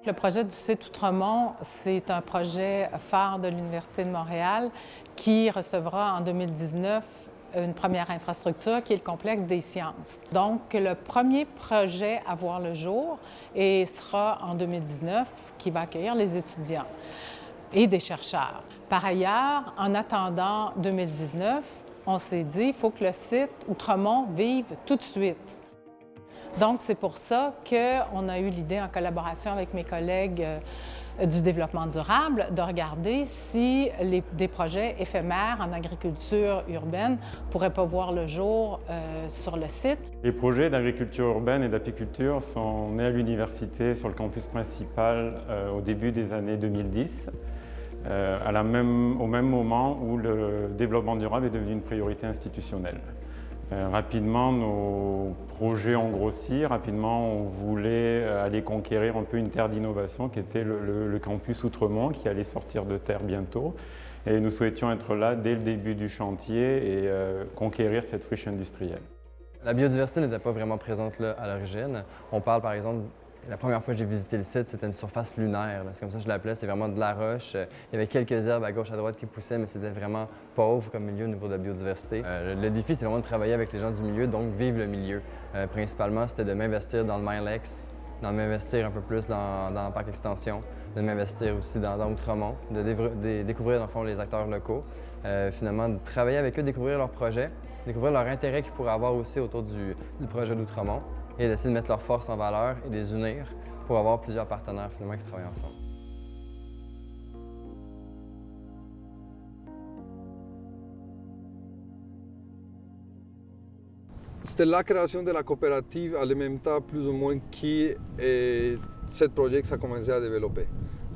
Le projet du site Outremont, c'est un projet phare de l'Université de Montréal qui recevra en 2019 une première infrastructure qui est le complexe des sciences. Donc, le premier projet à voir le jour et sera en 2019 qui va accueillir les étudiants et des chercheurs. Par ailleurs, en attendant 2019, on s'est dit qu'il faut que le site Outremont vive tout de suite. Donc, c'est pour ça qu'on a eu l'idée, en collaboration avec mes collègues du développement durable, de regarder si des projets éphémères en agriculture urbaine ne pourraient pas voir le jour sur le site. Les projets d'agriculture urbaine et d'apiculture sont nés à l'université sur le campus principal au début des années 2010, au même moment où le développement durable est devenu une priorité institutionnelle. Rapidement, nos projets ont grossi. Rapidement, on voulait aller conquérir un peu une terre d'innovation qui était le campus Outremont, qui allait sortir de terre bientôt. Et nous souhaitions être là dès le début du chantier et conquérir cette friche industrielle. La biodiversité n'était pas vraiment présente là à l'origine. On parle par exemple, la première fois que j'ai visité le site, c'était une surface lunaire. C'est comme ça que je l'appelais, c'est vraiment de la roche. Il y avait quelques herbes à gauche, à droite qui poussaient, mais c'était vraiment pauvre comme milieu au niveau de la biodiversité. Le défi, c'est vraiment de travailler avec les gens du milieu, donc vivre le milieu. Principalement, c'était de m'investir dans le Milex, de m'investir un peu plus dans le parc extension, de m'investir aussi dans Outremont, de découvrir dans le fond les acteurs locaux. Finalement, de travailler avec eux, découvrir leurs projets, découvrir leur intérêt qu'ils pourraient avoir aussi autour du projet d'Outremont, et d'essayer de mettre leurs forces en valeur et de les unir pour avoir plusieurs partenaires finalement qui travaillent ensemble. C'était la création de la coopérative en même temps plus ou moins qui ce projet ça a commencé à développer.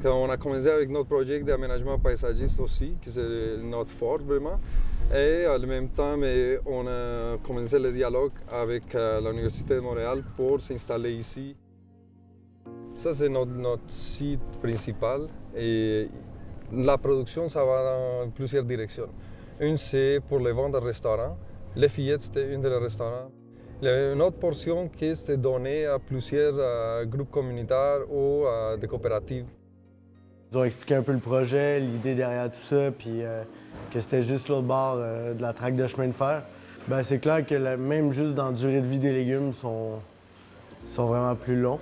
Quand on a commencé avec notre projet d'aménagement paysagiste aussi, qui c'est notre fort vraiment. Et en même temps, on a commencé le dialogue avec l'Université de Montréal pour s'installer ici. Ça, c'est notre site principal. Et la production, ça va dans plusieurs directions. Une, c'est pour les ventes de restaurants. Les fillettes, c'était une des restaurants. Une autre portion qui est donnée à plusieurs groupes communautaires ou des coopératives. Ils ont expliqué un peu le projet, l'idée derrière tout ça, puis que c'était juste l'autre bord de la traque de chemin de fer. Ben, c'est clair que même juste dans la durée de vie des légumes, sont vraiment plus longs.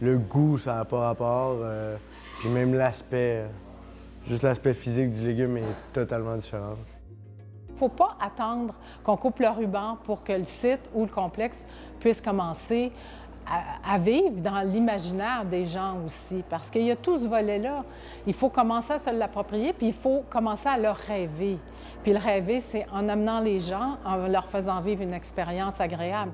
Le goût, ça n'a pas rapport. Puis même l'aspect, juste l'aspect physique du légume est totalement différent. Il ne faut pas attendre qu'on coupe le ruban pour que le site ou le complexe puisse commencer à vivre dans l'imaginaire des gens aussi, parce qu'il y a tout ce volet-là. Il faut commencer à se l'approprier, puis il faut commencer à le rêver. Puis le rêver, c'est en amenant les gens, en leur faisant vivre une expérience agréable.